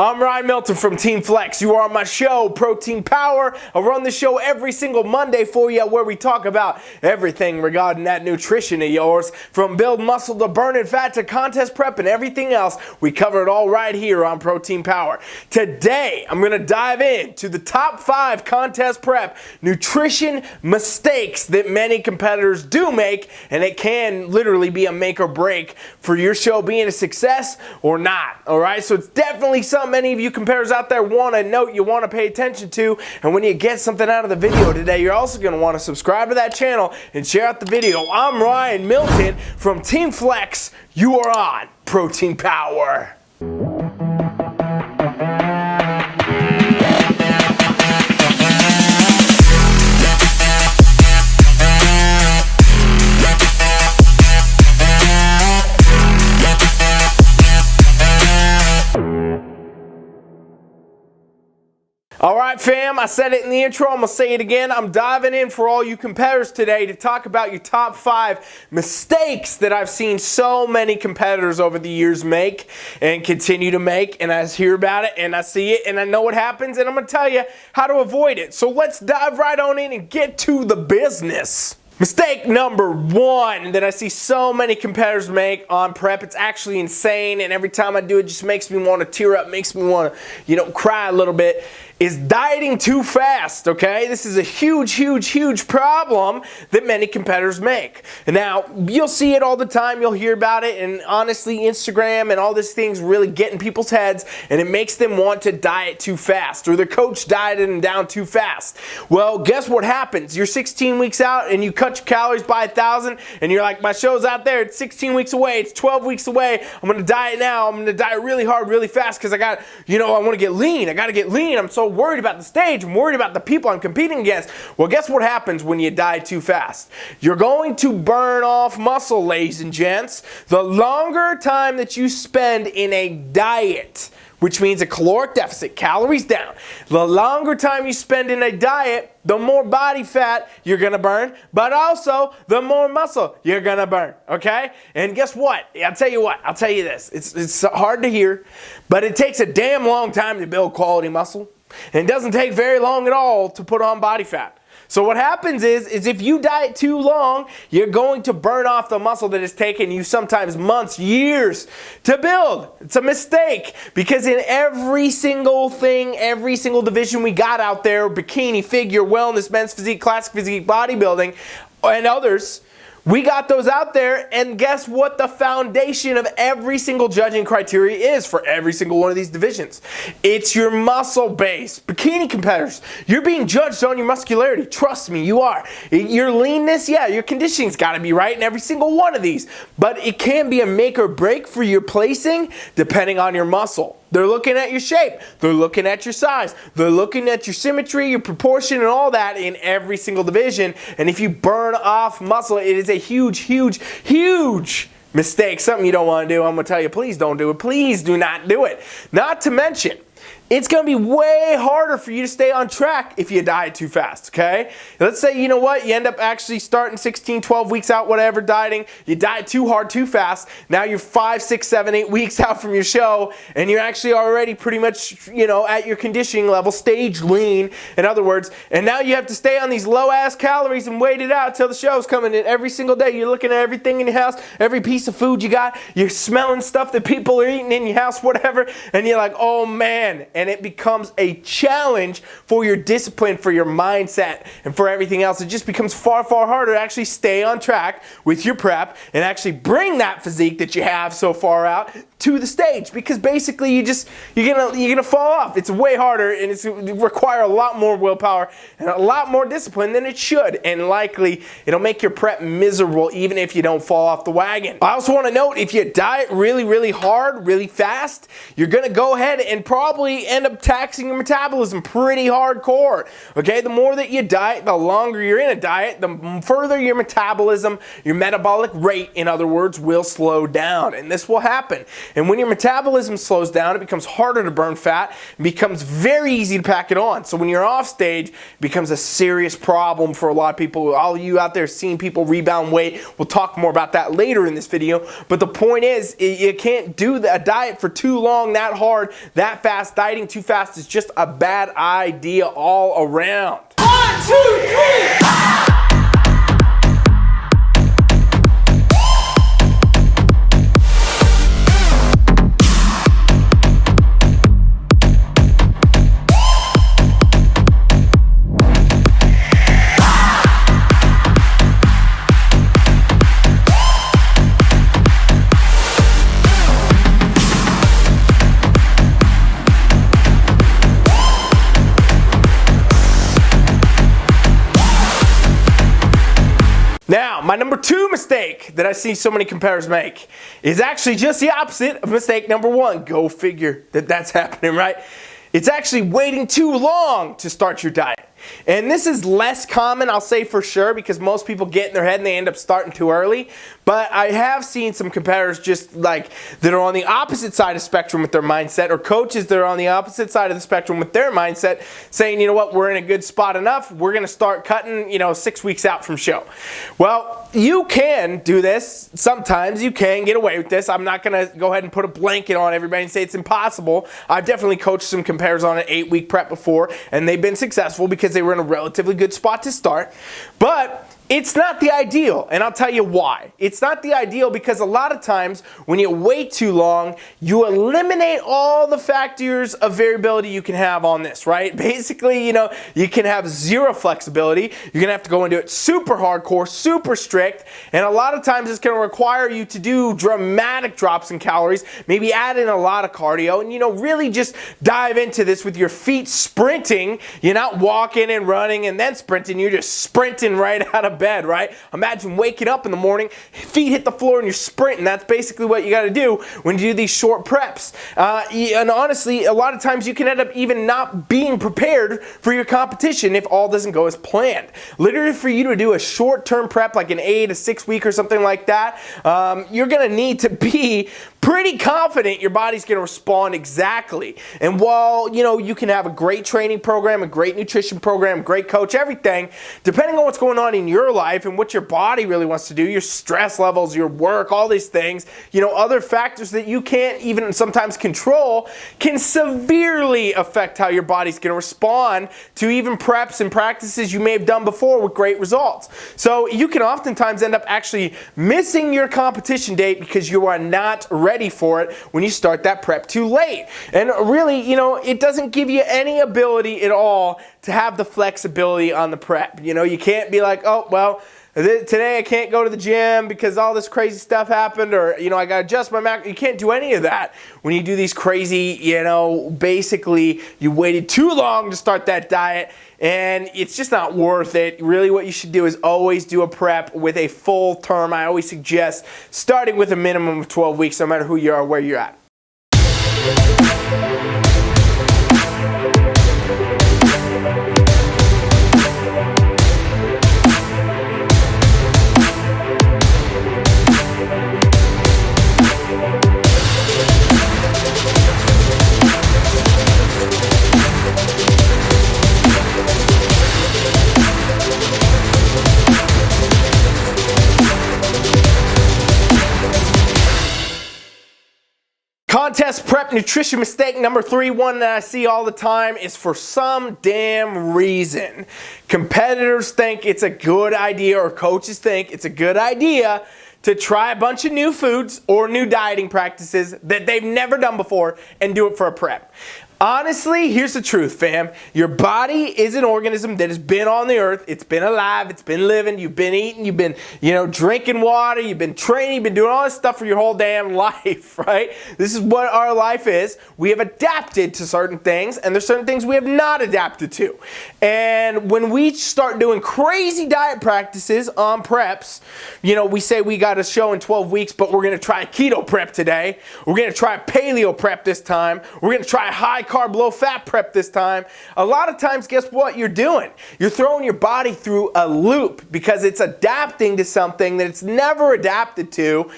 I'm Ryan Milton from TeamFFLEX. You are on my show, Protein Power. I run the show every single Monday for you where we talk about everything regarding that nutrition of yours. From build muscle to burning fat to contest prep and everything else, we cover it all right here on Protein Power. Today, I'm going to dive into the top 5 contest prep nutrition mistakes that many competitors do make, and it can literally be a make or break for your show being a success or not. All right, so it's definitely something many of you competitors out there want to note, you want to pay attention to, and when you get something out of the video today, you're also going to want to subscribe to that channel and share out the video. I'm Ryan Milton from TeamFFLEX. You are on Protein Power. Alright fam, I said it in the intro, I'm going to say it again. I'm diving in for all you competitors today to talk about your top 5 mistakes that I've seen so many competitors over the years make and continue to make, and I hear about it and I see it and I know what happens, and I'm going to tell you how to avoid it. So let's dive right on in and get to the business. Mistake number 1 that I see so many competitors make on prep, it's actually insane, and every time I do it just makes me want to tear up, makes me want to, cry a little bit, is dieting too fast, okay? This is a huge problem that many competitors make. And now, you'll see it all the time, you'll hear about it, and honestly, Instagram and all these things really get in people's heads, and it makes them want to diet too fast, or their coach dieted them down too fast. Well, guess what happens? You're 16 weeks out, and you cut your calories by 1,000, and you're like, my show's out there, it's 16 weeks away, it's 12 weeks away, I'm gonna diet now, I'm gonna diet really hard, really fast, because I got, I wanna get lean, I gotta get lean, I'm so worried about the stage, I'm worried about the people I'm competing against. Well, guess what happens when you diet too fast? You're going to burn off muscle, ladies and gents. The longer time that you spend in a diet, which means a caloric deficit, calories down, the longer time you spend in a diet, the more body fat you're gonna burn, but also the more muscle you're gonna burn, okay? And guess what? I'll tell you this. It's hard to hear, but it takes a damn long time to build quality muscle, and it doesn't take very long at all to put on body fat. So what happens is if you diet too long, you're going to burn off the muscle that has taken you sometimes months, years to build. It's a mistake, because in every single thing, every single division we got out there, bikini, figure, wellness, men's physique, classic physique, bodybuilding, and others, we got those out there, and guess what the foundation of every single judging criteria is for every single one of these divisions? It's your muscle base. Bikini competitors, you're being judged on your muscularity. Trust me, you are. Your leanness, yeah, your conditioning's got to be right in every single one of these, but it can be a make or break for your placing depending on your muscle. They're looking at your shape, they're looking at your size, they're looking at your symmetry, your proportion, and all that in every single division. And if you burn off muscle, it is a huge mistake, something you don't want to do. I'm going to tell you, please don't do it. Please do not do it. Not to mention, it's going to be way harder for you to stay on track if you diet too fast, okay? Let's say, you end up actually starting 16, 12 weeks out, whatever, dieting. You diet too hard, too fast. Now you're 5, 6, 7, 8 weeks out from your show, and you're actually already pretty much, at your conditioning level, stage lean, in other words, and now you have to stay on these low-ass calories and wait it out till the show's coming in every single day. You're looking at everything in your house, every piece of food you got, you're smelling stuff that people are eating in your house, whatever, and you're like, oh man. And it becomes a challenge for your discipline, for your mindset, and for everything else. It just becomes far harder to actually stay on track with your prep and actually bring that physique that you have so far out to the stage, because basically you're gonna fall off. It's way harder, and it require a lot more willpower and a lot more discipline than it should, and likely it'll make your prep miserable even if you don't fall off the wagon. I also want to note, if you diet really hard, really fast, you're gonna go ahead and probably end up taxing your metabolism pretty hardcore. Okay, the more that you diet, the longer you're in a diet, the further your metabolism, your metabolic rate, in other words, will slow down, and this will happen. And when your metabolism slows down, it becomes harder to burn fat. It becomes very easy to pack it on. So when you're off stage, it becomes a serious problem for a lot of people. All of you out there seeing people rebound weight, we'll talk more about that later in this video. But the point is, you can't do a diet for too long, that hard, that fast. Dieting too fast is just a bad idea all around. 1, 2, 3! Now, my number 2 mistake that I see so many competitors make is actually just the opposite of mistake number 1. Go figure that that's happening, right? It's actually waiting too long to start your diet. And this is less common, I'll say for sure, because most people get in their head and they end up starting too early. But I have seen some competitors just like that are on the opposite side of the spectrum with their mindset, or coaches that are on the opposite side of the spectrum with their mindset, saying, you know what, we're in a good spot enough, we're going to start cutting, 6 weeks out from show. Well, you can do this. Sometimes you can get away with this. I'm not going to go ahead and put a blanket on everybody and say it's impossible. I've definitely coached some competitors on an 8-week prep before, and they've been successful because they were in a relatively good spot to start. But it's not the ideal, and I'll tell you why. It's not the ideal because a lot of times when you wait too long, you eliminate all the factors of variability you can have on this, right? Basically, you can have zero flexibility. You're going to have to go into it super hardcore, super strict, and a lot of times it's going to require you to do dramatic drops in calories, maybe add in a lot of cardio, and really just dive into this with your feet sprinting. You're not walking and running and then sprinting. You're just sprinting right out of bed, right? Imagine waking up in the morning, feet hit the floor and you're sprinting. That's basically what you got to do when you do these short preps. And honestly, a lot of times you can end up even not being prepared for your competition if all doesn't go as planned. Literally, for you to do a short-term prep like an 8 to 6 week or something like that, you're going to need to be pretty confident your body's going to respond exactly. And while, you can have a great training program, a great nutrition program, great coach, everything, depending on what's going on in your life and what your body really wants to do, your stress levels, your work, all these things, other factors that you can't even sometimes control can severely affect how your body's going to respond to even preps and practices you may have done before with great results. So you can oftentimes end up actually missing your competition date because you are not ready for it when you start that prep too late. And really, it doesn't give you any ability at all to have the flexibility on the prep. You can't be like, oh, well, today I can't go to the gym because all this crazy stuff happened, or, I got to adjust my macro. You can't do any of that when you do these crazy, basically you waited too long to start that diet, and it's just not worth it. Really, what you should do is always do a prep with a full term. I always suggest starting with a minimum of 12 weeks, no matter who you are, where you're at. Contest prep nutrition mistake number 3, one that I see all the time, is for some damn reason competitors think it's a good idea, or coaches think it's a good idea, to try a bunch of new foods or new dieting practices that they've never done before and do it for a prep. Honestly, here's the truth, fam. Your body is an organism that has been on the earth. It's been alive. It's been living. You've been eating. You've been, drinking water. You've been training. You've been doing all this stuff for your whole damn life, right? This is what our life is. We have adapted to certain things, and there's certain things we have not adapted to. And when we start doing crazy diet practices on preps, we say we got a show in 12 weeks, but we're going to try a keto prep today. We're going to try a paleo prep this time. We're going to try a high carb, low fat prep this time. A lot of times, guess what you're doing? You're throwing your body through a loop because it's adapting to something that it's never adapted to.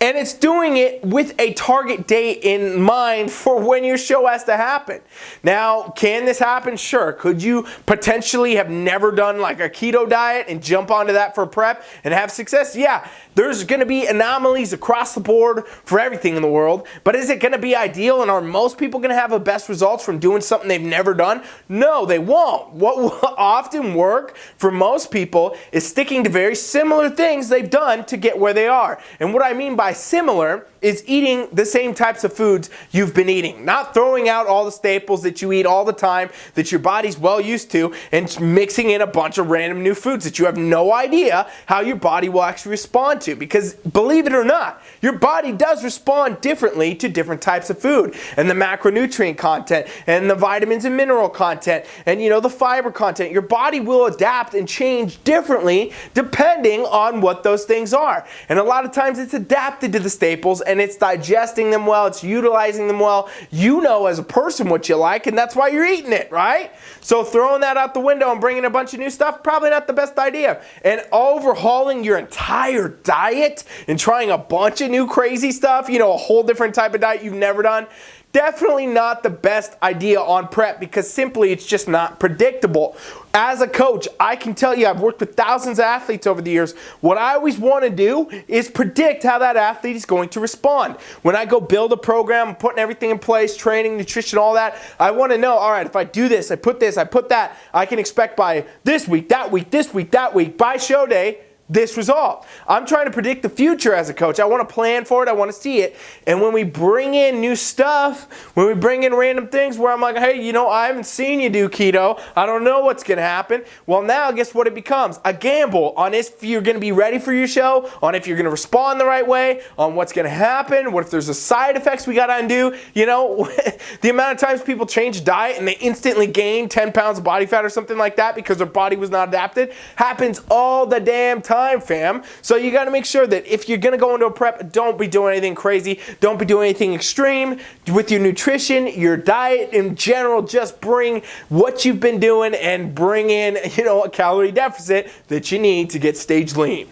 And it's doing it with a target date in mind for when your show has to happen. Now, can this happen? Sure. Could you potentially have never done like a keto diet and jump onto that for prep and have success? Yeah. There's going to be anomalies across the board for everything in the world, but is it going to be ideal, and are most people going to have the best results from doing something they've never done? No, they won't. What will often work for most people is sticking to very similar things they've done to get where they are. And what I mean by similar is eating the same types of foods you've been eating, not throwing out all the staples that you eat all the time that your body's well used to and mixing in a bunch of random new foods that you have no idea how your body will actually respond to, because believe it or not, your body does respond differently to different types of food, and the macronutrient content and the vitamins and mineral content and the fiber content. Your body will adapt and change differently depending on what those things are, and a lot of times it's adapted to the staples and it's digesting them well, it's utilizing them well. You know as a person what you like, and that's why you're eating it, right? So throwing that out the window and bringing a bunch of new stuff, probably not the best idea. And overhauling your entire diet and trying a bunch of new crazy stuff, a whole different type of diet you've never done, definitely not the best idea on prep, because simply it's just not predictable. As a coach, I can tell you, I've worked with thousands of athletes over the years. What I always want to do is predict how that athlete is going to respond. When I go build a program, I'm putting everything in place, training, nutrition, all that, I want to know, all right, if I do this, I put that, I can expect by this week, that week, this week, that week, by show day, this result. I'm trying to predict the future as a coach. I want to plan for it. I want to see it. And when we bring in new stuff, when we bring in random things where I'm like, hey, I haven't seen you do keto. I don't know what's going to happen. Well, now guess what it becomes? A gamble on if you're going to be ready for your show, on if you're going to respond the right way, on what's going to happen, what if there's a side effects we got to undo. The amount of times people change diet and they instantly gain 10 pounds of body fat or something like that because their body was not adapted happens all the damn time, fam. So you got to make sure that if you're going to go into a prep, don't be doing anything crazy. Don't be doing anything extreme with your nutrition, your diet in general. Just bring what you've been doing and bring in, a calorie deficit that you need to get stage lean.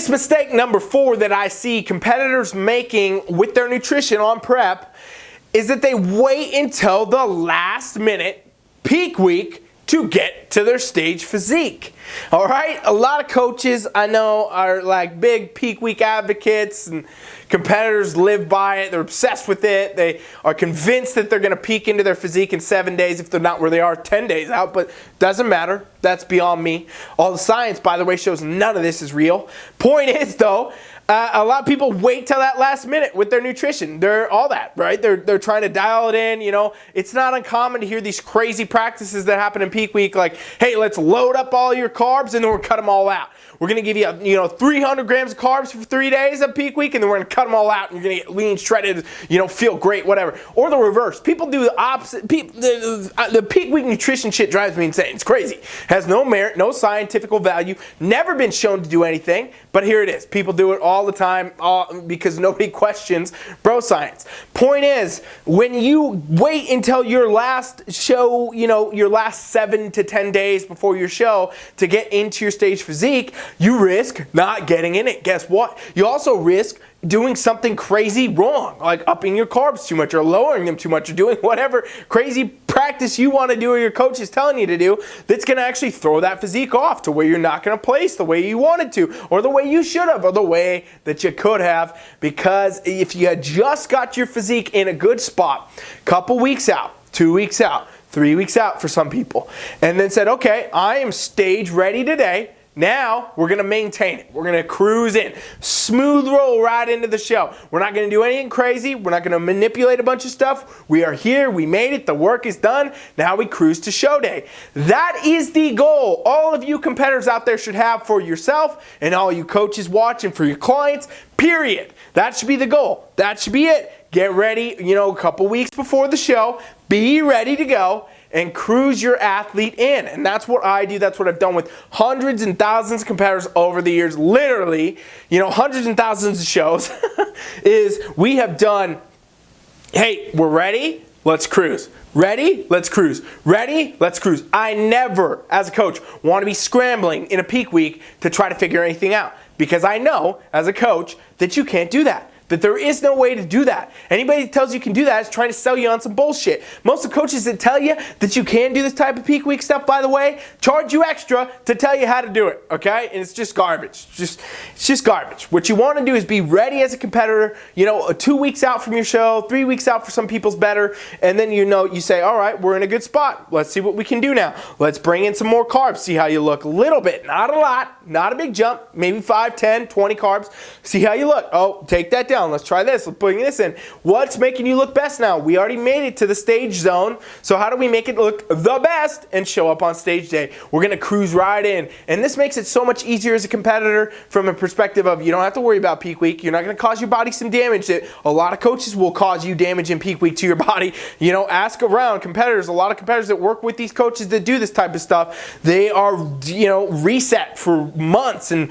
Mistake number 4 that I see competitors making with their nutrition on prep is that they wait until the last minute, peak week, to get to their stage physique. All right? A lot of coaches I know are like big peak week advocates, and competitors live by it. They're obsessed with it. They are convinced that they're going to peak into their physique in 7 days if they're not where they are 10 days out, but doesn't matter. That's beyond me. All the science, by the way, shows none of this is real. Point is, though, a lot of people wait till that last minute with their nutrition. They're all that, right? They're trying to dial it in, It's not uncommon to hear these crazy practices that happen in peak week, like, hey, let's load up all your carbs and then we'll cut them all out. We're going to give you, 300 grams of carbs for 3 days of peak week, and then we're going to cut them all out, and you're going to get lean, shredded, feel great, whatever. Or the reverse. People do the opposite. The peak week nutrition shit drives me insane. It's crazy. Has no merit, no scientific value, never been shown to do anything, but here it is. People do it all the time because nobody questions bro science. Point is, when you wait until your last show, your last 7 to 10 days before your show to get into your stage physique, you risk not getting in it. Guess what? You also risk doing something crazy wrong, like upping your carbs too much or lowering them too much or doing whatever crazy practice you want to do or your coach is telling you to do that's going to actually throw that physique off to where you're not going to place the way you wanted to or the way you should have or the way that you could have. Because if you had just got your physique in a good spot, couple weeks out, 2 weeks out, 3 weeks out for some people, and then said, okay, I am stage ready today Now we're going to maintain it. We're going to cruise in. Smooth roll right into the show. We're not going to do anything crazy. We're not going to manipulate a bunch of stuff. We are here. We made it. The work is done. Now we cruise to show day. That is the goal all of you competitors out there should have for yourself and all you coaches watching for your clients, period. That should be the goal. That should be it. Get ready, a couple weeks before the show. Be ready to go and cruise your athlete in. And that's what I do. That's what I've done with hundreds and thousands of competitors over the years. Literally, hundreds and thousands of shows is we have done, hey, we're ready, let's cruise. Ready? Let's cruise. Ready? Let's cruise. I never, as a coach, want to be scrambling in a peak week to try to figure anything out, because I know, as a coach, that you can't do that. That there is no way to do that. Anybody that tells you can do that is trying to sell you on some bullshit. Most of the coaches that tell you that you can do this type of peak week stuff, by the way, charge you extra to tell you how to do it, okay? And it's just garbage. It's just garbage. What you want to do is be ready as a competitor, 2 weeks out from your show, 3 weeks out for some people's better, and then you say, all right, we're in a good spot. Let's see what we can do now. Let's bring in some more carbs, see how you look. A little bit, not a lot, not a big jump, maybe 5, 10, 20 carbs. See how you look. Oh, take that down. Let's try this. Let's bring this in. What's making you look best now? We already made it to the stage zone. So how do we make it look the best and show up on stage day? We're going to cruise right in. And this makes it so much easier as a competitor from a perspective of you don't have to worry about peak week. You're not going to cause your body some damage that a lot of coaches will cause you damage in peak week to your body. Ask around competitors. A lot of competitors that work with these coaches that do this type of stuff, they are, reset for months and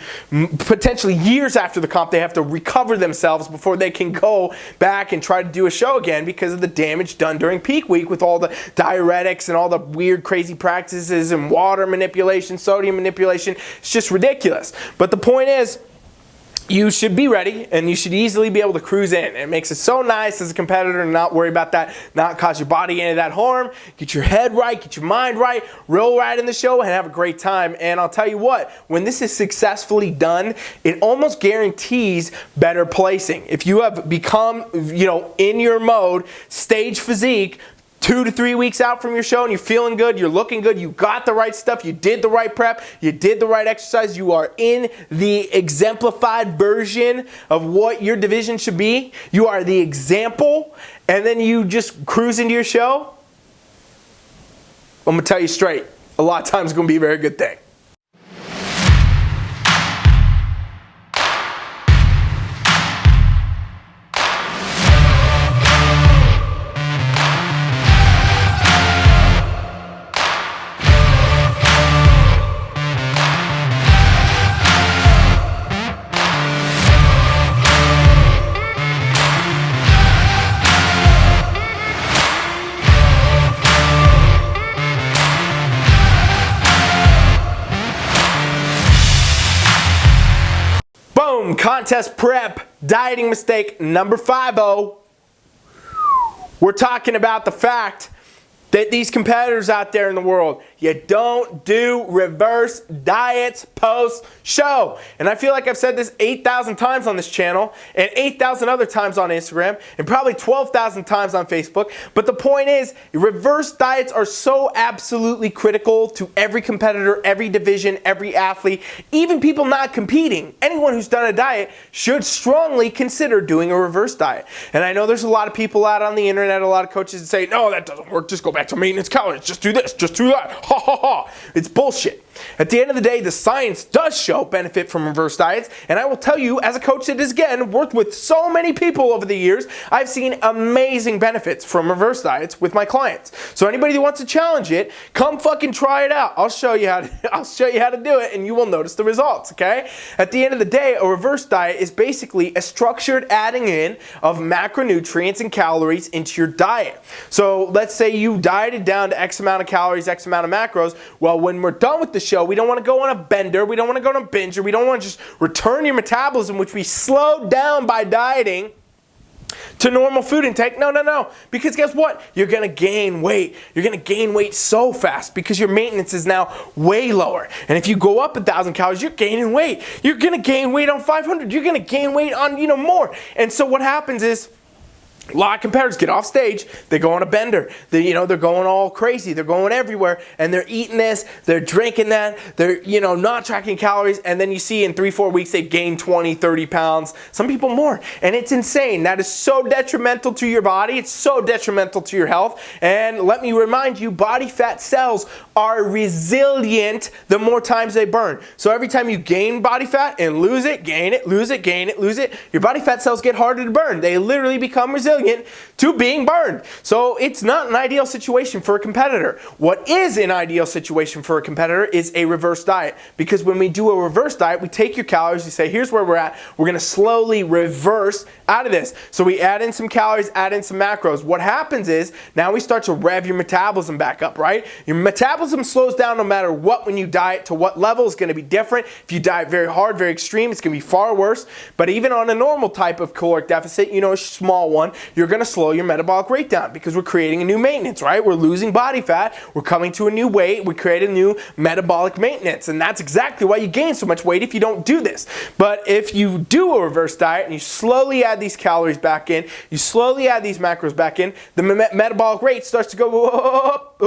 potentially years after the comp. They have to recover themselves before they can go back and try to do a show again because of the damage done during peak week with all the diuretics and all the weird crazy practices and water manipulation, sodium manipulation. It's just ridiculous. But the point is, you should be ready and you should easily be able to cruise in. It makes it so nice as a competitor to not worry about that, not cause your body any of that harm. Get your head right, get your mind right, roll right in the show and have a great time. And I'll tell you what, when this is successfully done, it almost guarantees better placing. If you have become, in your mode, stage physique, 2 to 3 weeks out from your show and you're feeling good, you're looking good, you got the right stuff, you did the right prep, you did the right exercise, you are in the exemplified version of what your division should be, you are the example, and then you just cruise into your show, I'm going to tell you straight, a lot of times it's going to be a very good thing. Contest prep, dieting mistake number 50. We're talking about the fact that these competitors out there in the world, you don't do reverse diets post-show. And I feel like I've said this 8,000 times on this channel and 8,000 other times on Instagram and probably 12,000 times on Facebook. But the point is, reverse diets are so absolutely critical to every competitor, every division, every athlete, even people not competing. Anyone who's done a diet should strongly consider doing a reverse diet. And I know there's a lot of people out on the internet, a lot of coaches that say, no, that doesn't work, just go back to maintenance calories, just do this, just do that, ha ha ha. It's bullshit. At the end of the day, the science does show benefit from reverse diets, and I will tell you, as a coach that has, again, worked with so many people over the years, I've seen amazing benefits from reverse diets with my clients. So anybody that wants to challenge it, come fucking try it out. I'll show you how to do it, and you will notice the results, okay? At the end of the day, a reverse diet is basically a structured adding in of macronutrients and calories into your diet. So let's say you dieted down to X amount of calories, X amount of macros. Well, when we're done with the show, we don't want to go on a bender, we don't want to go on a binge, or we don't want to just return your metabolism, which we slowed down by dieting, to normal food intake. No. Because guess what? You're going to gain weight. You're going to gain weight so fast because your maintenance is now way lower. And if you go up 1,000 calories, you're gaining weight. You're going to gain weight on 500. You're going to gain weight on, more. And so what happens is, A lot of competitors get off stage, they go on a bender, they're going all crazy, they're going everywhere, and they're eating this, they're drinking that, they're, not tracking calories, and then you see in 3-4 weeks they've gained 20, 30 pounds, some people more, and it's insane. That is so detrimental to your body, it's so detrimental to your health, and let me remind you, body fat cells are resilient the more times they burn. So every time you gain body fat and lose it, gain it, lose it, gain it, lose it, your body fat cells get harder to burn. They literally become resilient to being burned. So it's not an ideal situation for a competitor. What is an ideal situation for a competitor is a reverse diet. Because when we do a reverse diet, we take your calories, we say, here's where we're at. We're going to slowly reverse out of this. So we add in some calories, add in some macros. What happens is now we start to rev your metabolism back up, right? Your metabolism slows down no matter what when you diet. To what level is going to be different. If you diet very hard, very extreme, it's going to be far worse. But even on a normal type of caloric deficit, a small one, you're going to slow your metabolic rate down because we're creating a new maintenance, right? We're losing body fat. We're coming to a new weight. We create a new metabolic maintenance. And that's exactly why you gain so much weight if you don't do this. But if you do a reverse diet and you slowly add these calories back in, you slowly add these macros back in, the metabolic rate starts to go up,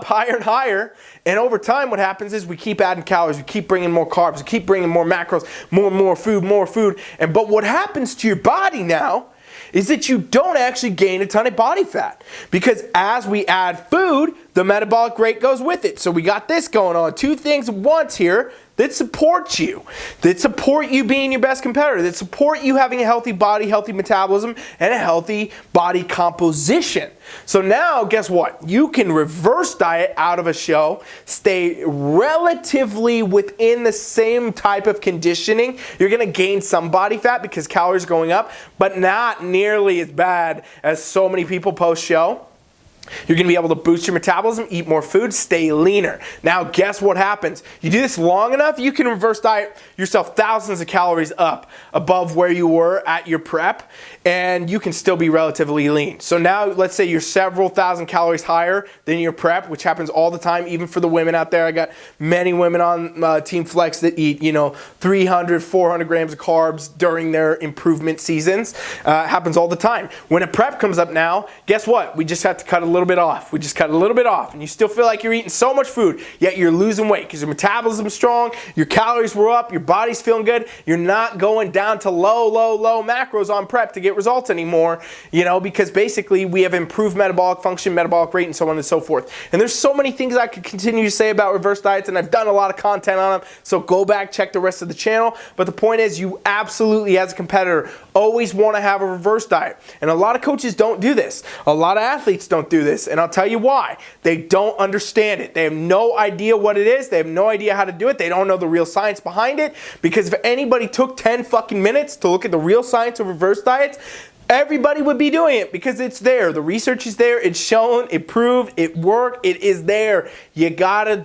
higher and higher. And over time, what happens is we keep adding calories, we keep bringing more carbs, we keep bringing more macros, more food. But what happens to your body now is that you don't actually gain a ton of body fat. Because as we add food, the metabolic rate goes with it. So we got this going on. Two things at once here that support you. That support you being your best competitor. That support you having a healthy body, healthy metabolism, and a healthy body composition. So now, guess what? You can reverse diet out of a show, stay relatively within the same type of conditioning. You're going to gain some body fat because calories are going up, but not nearly as bad as so many people post-show. You're going to be able to boost your metabolism, eat more food, stay leaner. Now, guess what happens? You do this long enough, you can reverse diet yourself thousands of calories up above where you were at your prep, and you can still be relatively lean. So now, let's say you're several thousand calories higher than your prep, which happens all the time, even for the women out there. I got many women on TeamFFLEX that eat, 300, 400 grams of carbs during their improvement seasons. Happens all the time. When a prep comes up now, guess what? We just have to cut a little bit off. We just cut a little bit off, and you still feel like you're eating so much food, yet you're losing weight because your metabolism's strong, your calories were up, your body's feeling good. You're not going down to low macros on prep to get results anymore, because basically we have improved metabolic function, metabolic rate, and so on and so forth. And there's so many things I could continue to say about reverse diets, and I've done a lot of content on them, so go back, check the rest of the channel. But the point is, you absolutely, as a competitor, always want to have a reverse diet. And a lot of coaches don't do this. A lot of athletes don't do this, and I'll tell you why. They don't understand it. They have no idea what it is. They have no idea how to do it. They don't know the real science behind it, because if anybody took 10 fucking minutes to look at the real science of reverse diets, everybody would be doing it because it's there. The research is there. It's shown. It proved. It worked. It is there. You gotta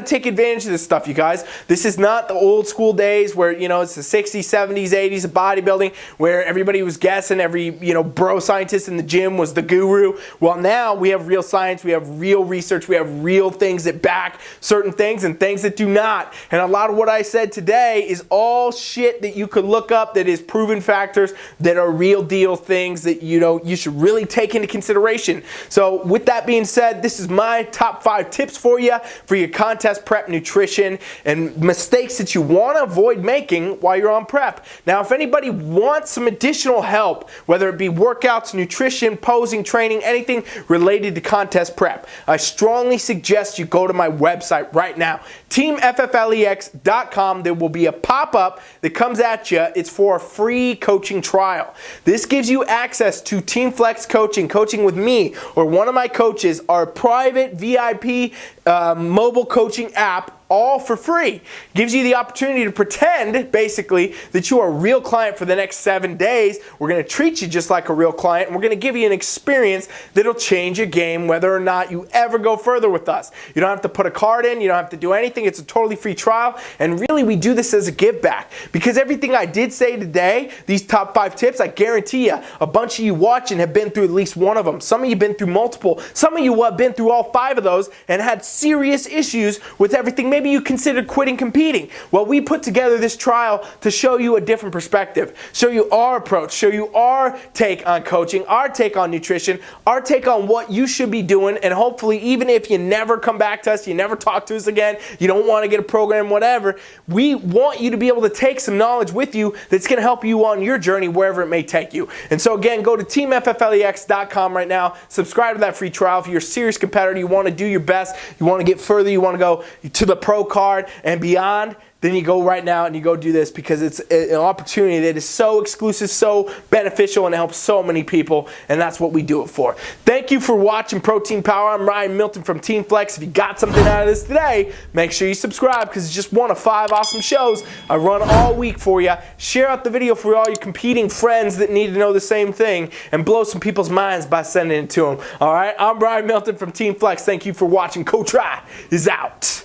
take advantage of this stuff, you guys. This is not the old school days where, it's the 60s, 70s, 80s of bodybuilding where everybody was guessing, every, bro scientist in the gym was the guru. Well, now we have real science, we have real research, we have real things that back certain things and things that do not. And a lot of what I said today is all shit that you could look up that is proven factors that are real deal things that, you should really take into consideration. So with that being said, this is my top 5 tips for your contest prep nutrition and mistakes that you want to avoid making while you're on prep. Now, if anybody wants some additional help, whether it be workouts, nutrition, posing, training, anything related to contest prep, I strongly suggest you go to my website right now, TeamFFLEX.com. There will be a pop-up that comes at you. It's for a free coaching trial. This gives you access to TeamFFLEX coaching with me or one of my coaches, our private VIP mobile coaching app, all for free. Gives you the opportunity to pretend, basically, that you are a real client for the next 7 days. We're going to treat you just like a real client, and we're going to give you an experience that'll change your game whether or not you ever go further with us. You don't have to put a card in. You don't have to do anything. It's a totally free trial, and really, we do this as a give back because everything I did say today, these top 5 tips, I guarantee you, a bunch of you watching have been through at least one of them. Some of you have been through multiple. Some of you have been through all 5 of those and had serious issues with everything maybe you considered quitting competing. Well, we put together this trial to show you a different perspective, show you our approach, show you our take on coaching, our take on nutrition, our take on what you should be doing, and hopefully even if you never come back to us, you never talk to us again, you don't want to get a program, whatever, we want you to be able to take some knowledge with you that's going to help you on your journey wherever it may take you. And so again, go to TeamFFLEX.com right now, subscribe to that free trial. If you're a serious competitor, you want to do your best, you want to get further, you want to go to the pro card and beyond, then you go right now and you go do this, because it's an opportunity that is so exclusive, so beneficial, and it helps so many people, and that's what we do it for. Thank you for watching Protein Power. I'm Ryan Milton from TeamFFLEX. If you got something out of this today, make sure you subscribe, because it's just one of 5 awesome shows I run all week for you. Share out the video for all your competing friends that need to know the same thing, and blow some people's minds by sending it to them. All right, I'm Ryan Milton from TeamFFLEX. Thank you for watching. Coach Rye is out.